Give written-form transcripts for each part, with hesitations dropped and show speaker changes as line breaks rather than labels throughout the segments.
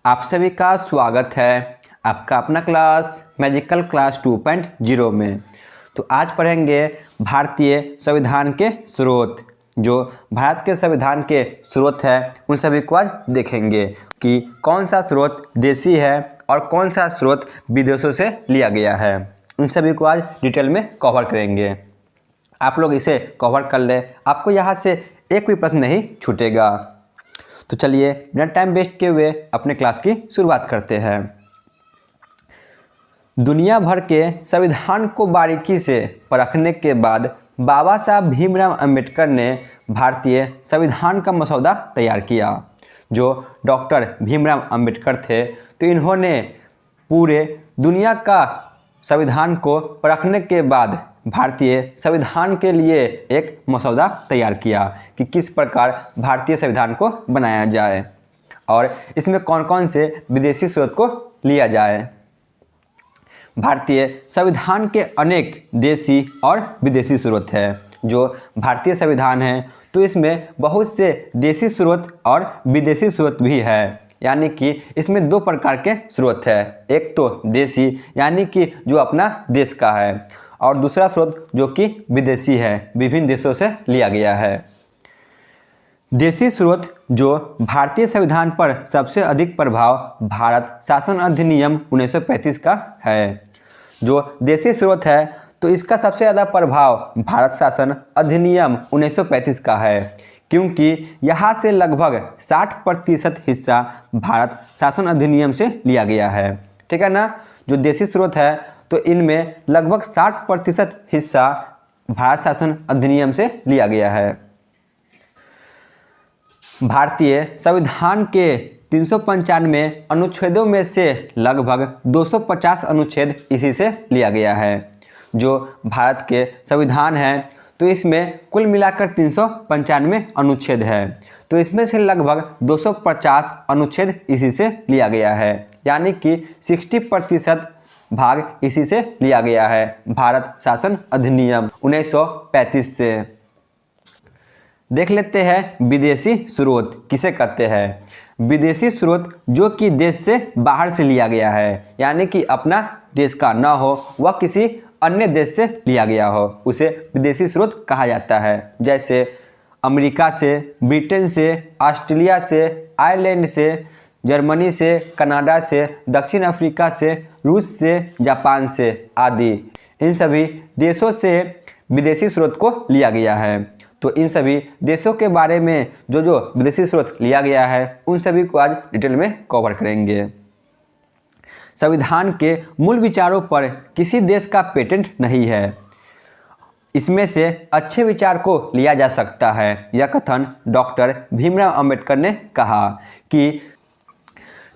आप सभी का स्वागत है आपका अपना क्लास मैजिकल क्लास 2.0 में। तो आज पढ़ेंगे भारतीय संविधान के स्रोत। जो भारत के संविधान के स्रोत है उन सभी को आज देखेंगे कि कौन सा स्रोत देसी है और कौन सा स्रोत विदेशों से लिया गया है। इन सभी को आज डिटेल में कवर करेंगे। आप लोग इसे कवर कर लें, आपको यहाँ से एक भी प्रश्न नहीं छूटेगा। तो चलिए बिना टाइम वेस्ट किए हुए अपने क्लास की शुरुआत करते हैं। दुनिया भर के संविधान को बारीकी से परखने के बाद बाबा साहब भीमराव अंबेडकर ने भारतीय संविधान का मसौदा तैयार किया। जो डॉक्टर भीमराव अंबेडकर थे तो इन्होंने पूरे दुनिया का संविधान को परखने के बाद भारतीय संविधान के लिए एक मसौदा तैयार किया कि किस प्रकार भारतीय संविधान को बनाया जाए और इसमें कौन कौन से विदेशी स्रोत को लिया जाए। भारतीय संविधान के अनेक देसी और विदेशी स्रोत हैं। जो भारतीय संविधान है तो इसमें बहुत से देसी स्रोत और विदेशी स्रोत भी है, यानी कि इसमें दो प्रकार के स्रोत है। एक तो देसी यानी कि जो अपना देश का है, और दूसरा स्रोत जो कि विदेशी है, विभिन्न देशों से लिया गया है। देसी स्रोत जो भारतीय संविधान पर सबसे अधिक प्रभाव भारत शासन अधिनियम 1935 का है। जो देसी स्रोत है तो इसका सबसे ज़्यादा प्रभाव भारत शासन अधिनियम 1935 का है, क्योंकि यहाँ से लगभग 60% हिस्सा भारत शासन अधिनियम से लिया गया है। ठीक है ना। जो देसी स्रोत है तो इनमें लगभग 60% हिस्सा भारत शासन अधिनियम से लिया गया है। भारतीय संविधान के 395 अनुच्छेदों में से लगभग 250 अनुच्छेद इसी से लिया गया है। जो भारत के संविधान है तो इसमें कुल मिलाकर 395 अनुच्छेद है, तो इसमें से लगभग 250 अनुच्छेद इसी से लिया गया है, यानी कि 60% भाग इसी से लिया गया है भारत शासन अधिनियम 1935 से। देख लेते हैं विदेशी स्रोत किसे कहते हैं। विदेशी स्रोत जो कि देश से बाहर से लिया गया है, यानी कि अपना देश का ना हो, वह किसी अन्य देश से लिया गया हो, उसे विदेशी स्रोत कहा जाता है। जैसे अमेरिका से, ब्रिटेन से, ऑस्ट्रेलिया से, आयरलैंड से, जर्मनी से, कनाडा से, दक्षिण अफ्रीका से, रूस से, जापान से आदि इन सभी देशों से विदेशी स्रोत को लिया गया है। तो इन सभी देशों के बारे में जो विदेशी स्रोत लिया गया है उन सभी को आज डिटेल में कवर करेंगे। संविधान के मूल विचारों पर किसी देश का पेटेंट नहीं है। इसमें से अच्छे विचार को लिया जा सकता है। यह कथन डॉक्टर भीमराव अंबेडकर ने कहा कि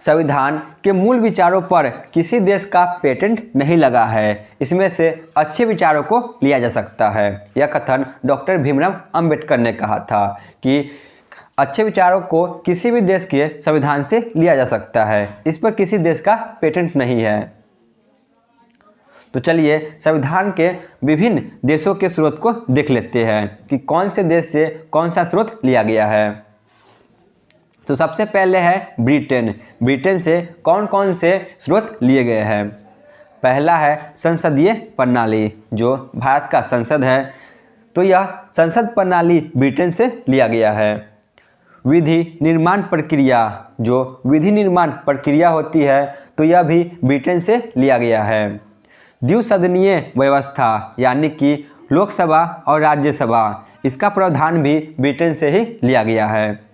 संविधान के मूल विचारों पर किसी देश का पेटेंट नहीं लगा है, इसमें से अच्छे विचारों को लिया जा सकता है। यह कथन डॉक्टर भीमराव अंबेडकर ने कहा था कि अच्छे विचारों को किसी भी देश के संविधान से लिया जा सकता है, इस पर किसी देश का पेटेंट नहीं है। तो चलिए संविधान के विभिन्न देशों के स्रोत को देख लेते हैं कि कौन से देश से कौन सा स्रोत लिया गया है। तो सबसे पहले है ब्रिटेन। ब्रिटेन से कौन कौन से स्रोत लिए गए हैं। पहला है संसदीय प्रणाली। जो भारत का संसद है तो यह संसद प्रणाली ब्रिटेन से लिया गया है। विधि निर्माण प्रक्रिया। जो विधि निर्माण प्रक्रिया होती है तो यह भी ब्रिटेन से लिया गया है। द्विसदनीय व्यवस्था यानी कि लोकसभा और राज्यसभा, इसका प्रावधान भी ब्रिटेन से ही लिया गया है।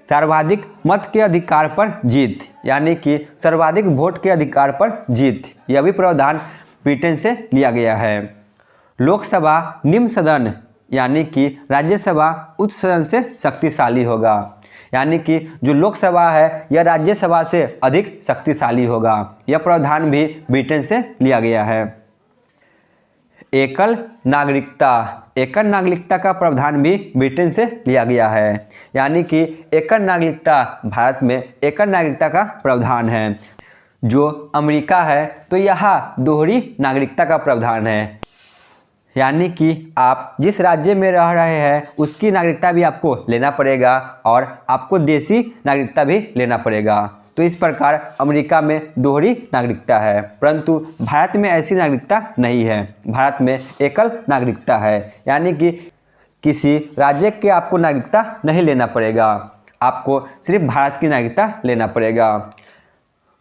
सर्वाधिक मत के अधिकार पर जीत, यानी कि सर्वाधिक वोट के अधिकार पर जीत, यह भी प्रावधान ब्रिटेन से लिया गया है। लोकसभा निम्न सदन, यानी कि राज्यसभा उच्च सदन से शक्तिशाली होगा, यानी कि जो लोकसभा है यह राज्यसभा से अधिक शक्तिशाली होगा, यह प्रावधान भी ब्रिटेन से लिया गया है। एकल नागरिकता। एकल नागरिकता का प्रावधान भी ब्रिटेन से लिया गया है, यानी कि एकल नागरिकता, भारत में एकल नागरिकता का प्रावधान है। जो अमेरिका है तो यहाँ दोहरी नागरिकता का प्रावधान है, यानी कि आप जिस राज्य में रह रहे हैं उसकी नागरिकता भी आपको लेना पड़ेगा और आपको देसी नागरिकता भी लेना पड़ेगा। तो इस प्रकार अमेरिका में दोहरी नागरिकता है, परंतु भारत में ऐसी नागरिकता नहीं है। भारत में एकल नागरिकता है, यानी कि किसी राज्य के आपको नागरिकता नहीं लेना पड़ेगा, आपको सिर्फ भारत की नागरिकता लेना पड़ेगा।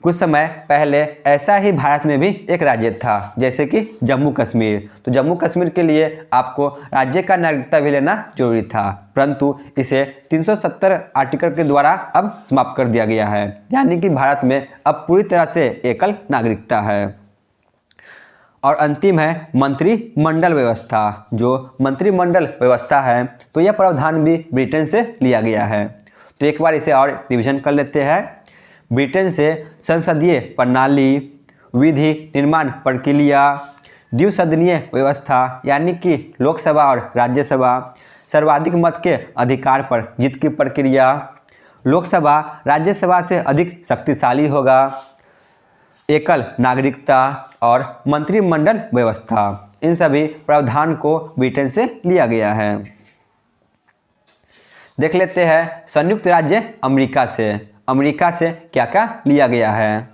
कुछ समय पहले ऐसा ही भारत में भी एक राज्य था, जैसे कि जम्मू कश्मीर। तो जम्मू कश्मीर के लिए आपको राज्य का नागरिकता भी लेना जरूरी था, परंतु इसे 370 आर्टिकल के द्वारा अब समाप्त कर दिया गया है, यानी कि भारत में अब पूरी तरह से एकल नागरिकता है। और अंतिम है मंत्रिमंडल व्यवस्था। जो मंत्रिमंडल व्यवस्था है तो यह प्रावधान भी ब्रिटेन से लिया गया है। तो एक बार इसे और रिविजन कर लेते हैं। ब्रिटेन से संसदीय प्रणाली, विधि निर्माण प्रक्रिया, द्विसदनीय व्यवस्था यानी कि लोकसभा और राज्यसभा, सर्वाधिक मत के अधिकार पर जीत की प्रक्रिया, लोकसभा राज्यसभा से अधिक शक्तिशाली होगा, एकल नागरिकता और मंत्रिमंडल व्यवस्था, इन सभी प्रावधान को ब्रिटेन से लिया गया है। देख लेते हैं संयुक्त राज्य अमेरिका से क्या क्या लिया गया है।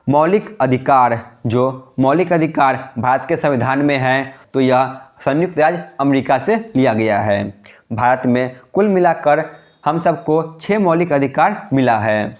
मौलिक अधिकार, जो मौलिक अधिकार भारत के संविधान में है तो यह संयुक्त राज्य अमेरिका से लिया गया है। भारत में कुल मिलाकर हम सबको 6 मौलिक अधिकार मिला है।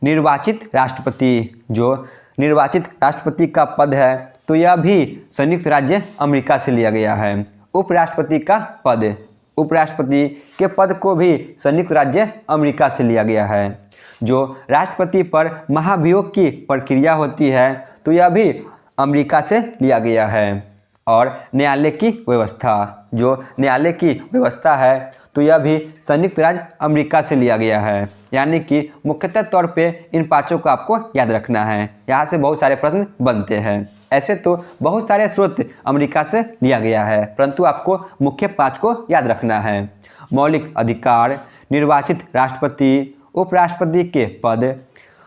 निर्वाचित राष्ट्रपति, जो निर्वाचित राष्ट्रपति का पद है तो यह भी संयुक्त राज्य अमेरिका से लिया गया है। उपराष्ट्रपति का पद, उपराष्ट्रपति के पद को भी संयुक्त राज्य अमेरिका से लिया गया है। जो राष्ट्रपति पर महाभियोग की प्रक्रिया होती है तो यह भी अमेरिका से लिया गया है। और न्यायालय की व्यवस्था, जो न्यायालय की व्यवस्था है तो यह भी संयुक्त राज्य अमेरिका से लिया गया है। यानी कि मुख्यतः तौर पे इन पांचों को आपको याद रखना है, यहाँ से बहुत सारे प्रश्न बनते हैं। ऐसे तो बहुत सारे स्रोत अमेरिका से लिया गया है, परंतु आपको मुख्य 5 को याद रखना है। मौलिक अधिकार, निर्वाचित राष्ट्रपति, उपराष्ट्रपति के पद,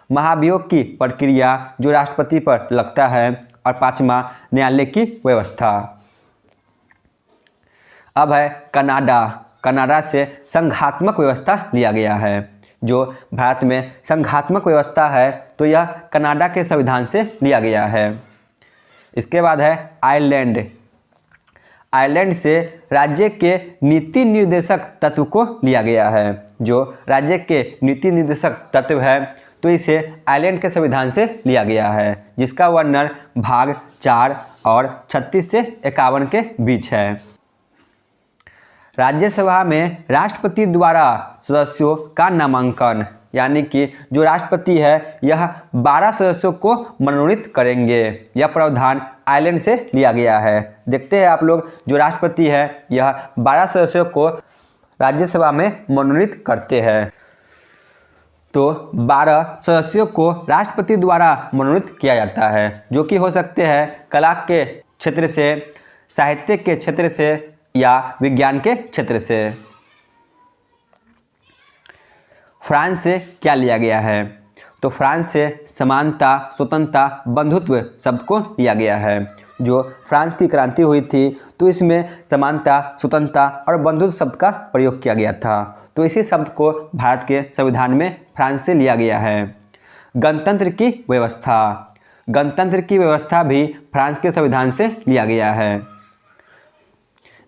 महाभियोग की प्रक्रिया जो राष्ट्रपति पर लगता है, और 5वां न्यायालय की व्यवस्था। अब है कनाडा से संघात्मक व्यवस्था लिया गया है। जो भारत में संघात्मक व्यवस्था है तो यह कनाडा के संविधान से लिया गया है। इसके बाद है आयरलैंड से राज्य के नीति निर्देशक तत्व को लिया गया है। जो राज्य के नीति निर्देशक तत्व है तो इसे आयरलैंड के संविधान से लिया गया है, जिसका वर्णन भाग 4 और 36 से 51 के बीच है। राज्यसभा में राष्ट्रपति द्वारा सदस्यों का नामांकन, यानी कि जो राष्ट्रपति है यह 12 सदस्यों को मनोनीत करेंगे। यह प्रावधान आयरलैंड से लिया गया है। देखते हैं आप लोग, जो राष्ट्रपति है यह 12 सदस्यों को राज्यसभा में मनोनीत करते हैं। तो 12 सदस्यों को राष्ट्रपति द्वारा मनोनीत किया जाता है, जो कि हो सकते हैं कला के क्षेत्र से, साहित्य के क्षेत्र से या विज्ञान के क्षेत्र से। फ्रांस से क्या लिया गया है? तो फ्रांस से समानता, स्वतंत्रता, बंधुत्व शब्द को लिया गया है। जो फ्रांस की क्रांति हुई थी तो इसमें समानता, स्वतंत्रता और बंधुत्व शब्द का प्रयोग किया गया था। तो इसी शब्द को भारत के संविधान में फ्रांस से लिया गया है। गणतंत्र की व्यवस्था भी फ्रांस के संविधान से लिया गया है।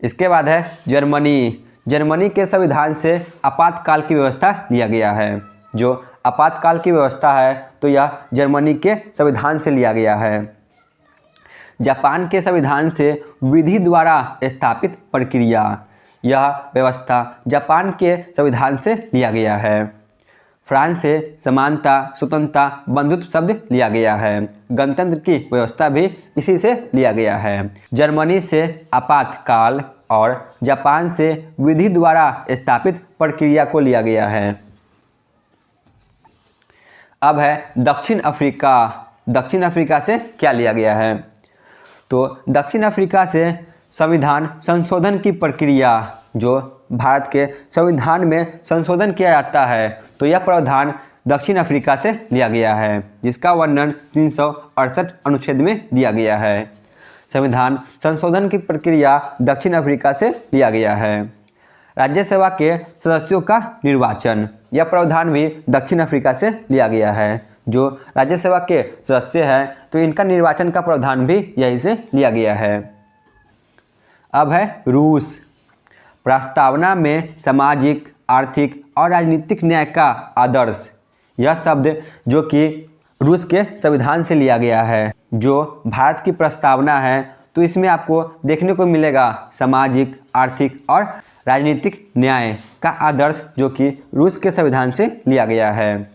इसके बाद है जर्मनी के संविधान से आपातकाल की व्यवस्था लिया गया है। जो आपातकाल की व्यवस्था है तो यह जर्मनी के संविधान से लिया गया है। जापान के संविधान से विधि द्वारा स्थापित प्रक्रिया, यह व्यवस्था जापान के संविधान से लिया गया है। फ्रांस से समानता, स्वतंत्रता, बंधुत्व शब्द लिया गया है। गणतंत्र की व्यवस्था भी इसी से लिया गया है। जर्मनी से आपातकाल और जापान से विधि द्वारा स्थापित प्रक्रिया को लिया गया है। अब है दक्षिण अफ्रीका से क्या लिया गया है? तो दक्षिण अफ्रीका से संविधान संशोधन की प्रक्रिया, जो भारत के संविधान में संशोधन किया जाता है तो यह प्रावधान दक्षिण अफ्रीका से लिया गया है, जिसका वर्णन 368 अनुच्छेद में दिया गया है। संविधान संशोधन की प्रक्रिया दक्षिण अफ्रीका से लिया गया है। राज्यसभा के सदस्यों का निर्वाचन, यह प्रावधान भी दक्षिण अफ्रीका से लिया गया है। जो राज्यसभा के सदस्य हैं तो इनका निर्वाचन का प्रावधान भी यहीं से लिया गया है। अब है रूस। प्रस्तावना में सामाजिक, आर्थिक और राजनीतिक न्याय का आदर्श, यह शब्द जो कि रूस के संविधान से लिया गया है। जो भारत की प्रस्तावना है तो इसमें आपको देखने को मिलेगा सामाजिक, आर्थिक और राजनीतिक न्याय का आदर्श जो कि रूस के संविधान से लिया गया है।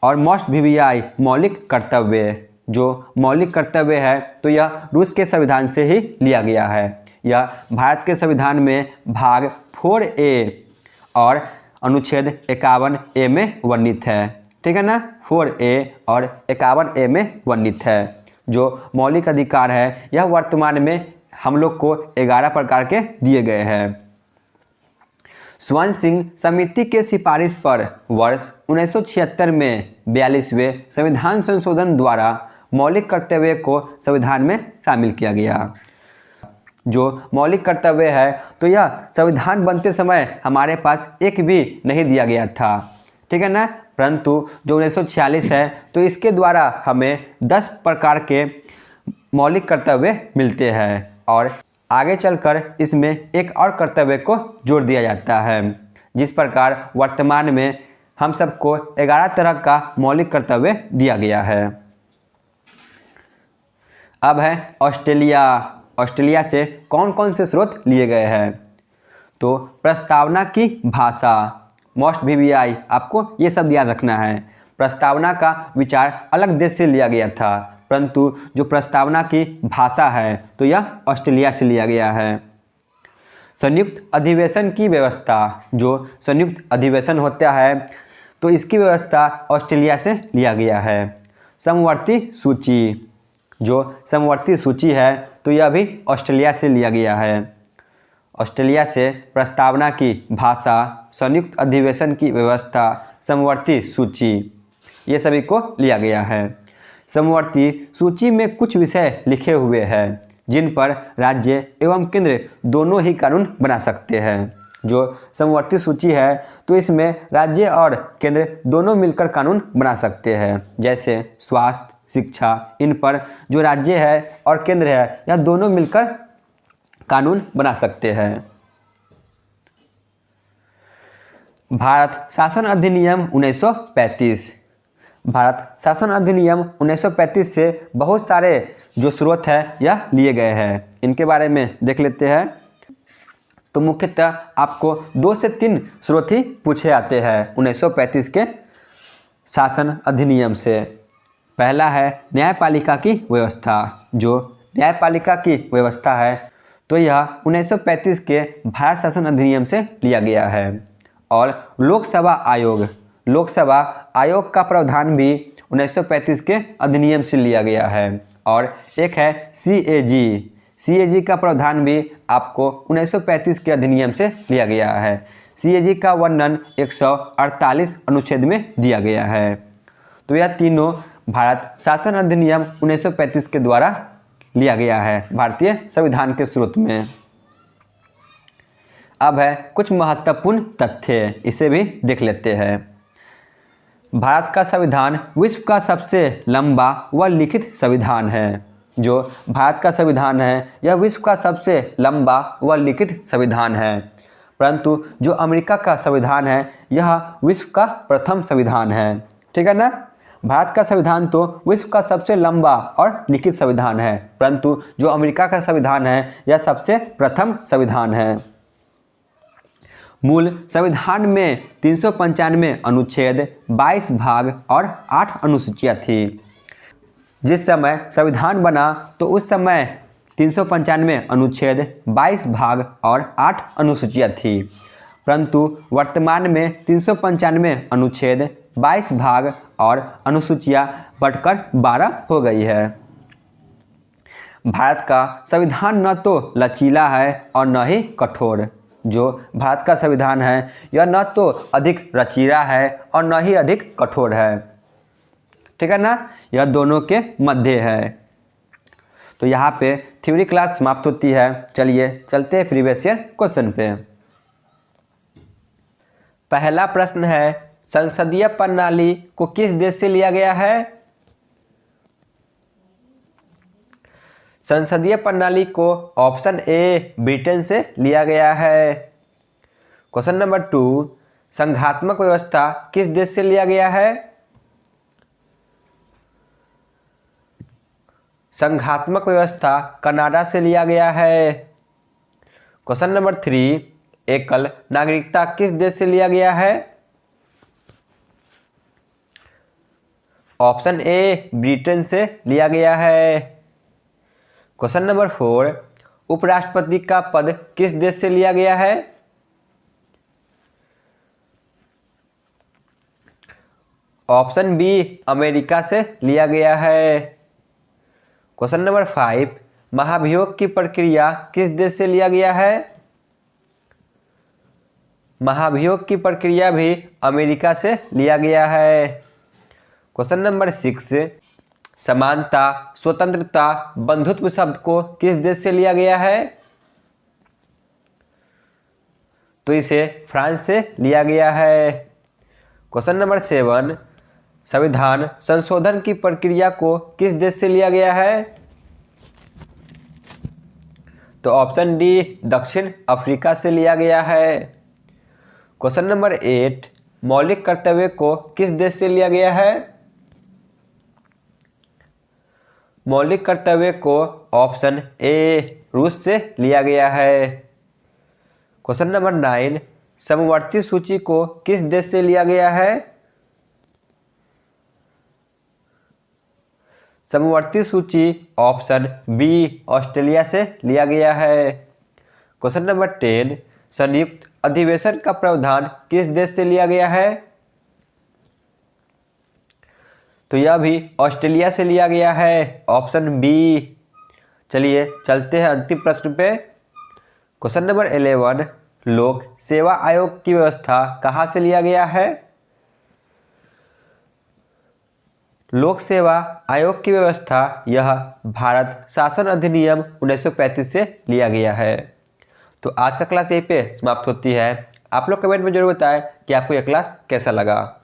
और मस्ट VBI मौलिक कर्तव्य, जो मौलिक कर्तव्य है तो यह रूस के संविधान से ही लिया गया है। यह भारत के संविधान में भाग 4A और अनुच्छेद 51A में वर्णित है। ठीक है ना, 4A और 51A में वर्णित है। जो मौलिक अधिकार है यह वर्तमान में हम लोग को 11 प्रकार के दिए गए हैं। स्वर्ण सिंह समिति के सिफारिश पर वर्ष 1976 में 42वें संविधान संशोधन द्वारा मौलिक कर्तव्य को संविधान में शामिल किया गया। जो मौलिक कर्तव्य है तो यह संविधान बनते समय हमारे पास एक भी नहीं दिया गया था। ठीक है ना, परंतु जो 1946 है तो इसके द्वारा हमें 10 प्रकार के मौलिक कर्तव्य मिलते हैं और आगे चलकर इसमें एक और कर्तव्य को जोड़ दिया जाता है। जिस प्रकार वर्तमान में हम सबको 11 तरह का मौलिक कर्तव्य दिया गया है। अब है ऑस्ट्रेलिया। ऑस्ट्रेलिया से कौन कौन से स्रोत लिए गए हैं? तो प्रस्तावना की भाषा, मस्ट VBI, आपको ये सब याद रखना है। प्रस्तावना का विचार अलग देश से लिया गया था, परंतु जो प्रस्तावना की भाषा है तो यह ऑस्ट्रेलिया से लिया गया है। संयुक्त अधिवेशन की व्यवस्था, जो संयुक्त अधिवेशन होता है तो इसकी व्यवस्था ऑस्ट्रेलिया से लिया गया है। समवर्ती सूची, जो समवर्ती सूची है तो यह भी ऑस्ट्रेलिया से लिया गया है। ऑस्ट्रेलिया से प्रस्तावना की भाषा, संयुक्त अधिवेशन की व्यवस्था, समवर्ती सूची, ये सभी को लिया गया है। समवर्ती सूची में कुछ विषय लिखे हुए हैं जिन पर राज्य एवं केंद्र दोनों ही कानून बना सकते हैं। जो समवर्ती सूची है तो इसमें राज्य और केंद्र दोनों मिलकर कानून बना सकते हैं। जैसे स्वास्थ्य, शिक्षा, इन पर जो राज्य है और केंद्र है यह दोनों मिलकर कानून बना सकते हैं। भारत शासन अधिनियम 1935। भारत शासन अधिनियम 1935 से बहुत सारे जो स्रोत है यह लिए गए हैं। इनके बारे में देख लेते हैं। तो मुख्यतः आपको 2 से 3 स्रोत ही पूछे आते हैं 1935 के शासन अधिनियम से। पहला है न्यायपालिका की व्यवस्था। जो न्यायपालिका की व्यवस्था है तो यह 1935 के भारत शासन अधिनियम से लिया गया है। और लोकसभा आयोग, लोकसभा आयोग का प्रावधान भी 1935 के अधिनियम से लिया गया है। और एक है CAG, CAG का प्रावधान भी आपको 1935 के अधिनियम से लिया गया है। CAG का वर्णन 148 अनुच्छेद में दिया गया है। तो यह तीनों भारत शासन अधिनियम 1935 के द्वारा लिया गया है भारतीय संविधान के स्रोत में। अब है कुछ महत्वपूर्ण तथ्य, इसे भी देख लेते हैं। भारत का संविधान विश्व का सबसे लंबा व लिखित संविधान है। जो भारत का संविधान है यह विश्व का सबसे लंबा व लिखित संविधान है। परंतु जो अमेरिका का संविधान है यह विश्व का प्रथम संविधान है। ठीक है ना, भारत का संविधान तो विश्व का सबसे लंबा और लिखित संविधान है, परंतु जो अमेरिका का संविधान है यह सबसे प्रथम संविधान है। मूल संविधान में 395 अनुच्छेद, 22 भाग और 8 अनुसूचियाँ थी। जिस समय संविधान बना तो उस समय 395 अनुच्छेद, 22 भाग और 8 अनुसूचियाँ थी, परंतु वर्तमान में 395 अनुच्छेद, 22 भाग और अनुसूचियाँ बढ़कर 12 हो गई है। भारत का संविधान न तो लचीला है और न ही कठोर। जो भारत का संविधान है यह न तो अधिक लचीला है और न ही अधिक कठोर है। ठीक है ना, यह दोनों के मध्य है। तो यहाँ पे थ्योरी क्लास समाप्त होती है। चलिए चलते हैं प्रीवियस ईयर क्वेश्चन पे। पहला प्रश्न है संसदीय प्रणाली को किस देश से लिया गया है? संसदीय प्रणाली को ऑप्शन ए ब्रिटेन से लिया गया है। क्वेश्चन नंबर 2, संघात्मक व्यवस्था किस देश से लिया गया है? संघात्मक व्यवस्था कनाडा से लिया गया है। क्वेश्चन नंबर 3, एकल नागरिकता किस देश से लिया गया है? ऑप्शन ए ब्रिटेन से लिया गया है। क्वेश्चन नंबर 4, उपराष्ट्रपति का पद किस देश से लिया गया है? ऑप्शन बी अमेरिका से लिया गया है। क्वेश्चन नंबर 5, महाभियोग की प्रक्रिया किस देश से लिया गया है? महाभियोग की प्रक्रिया भी अमेरिका से लिया गया है। क्वेश्चन नंबर 6, समानता, स्वतंत्रता, बंधुत्व शब्द को किस देश से लिया गया है? तो इसे फ्रांस से लिया गया है। क्वेश्चन नंबर 7, संविधान संशोधन की प्रक्रिया को किस देश से लिया गया है? तो ऑप्शन डी दक्षिण अफ्रीका से लिया गया है। क्वेश्चन नंबर 8, मौलिक कर्तव्य को किस देश से लिया गया है? मौलिक कर्तव्य को ऑप्शन ए रूस से लिया गया है। क्वेश्चन नंबर 9, समवर्ती सूची को किस देश से लिया गया है? समवर्ती सूची ऑप्शन बी ऑस्ट्रेलिया से लिया गया है। क्वेश्चन नंबर 10, संयुक्त अधिवेशन का प्रावधान किस देश से लिया गया है? तो यह भी ऑस्ट्रेलिया से लिया गया है, ऑप्शन बी। चलिए चलते हैं अंतिम प्रश्न पे। क्वेश्चन नंबर 11, लोक सेवा आयोग की व्यवस्था कहाँ से लिया गया है? लोक सेवा आयोग की व्यवस्था यह भारत शासन अधिनियम 1935 से लिया गया है। तो आज का क्लास यहीं पे समाप्त होती है। आप लोग कमेंट में जरूर बताएं कि आपको यह क्लास कैसा लगा।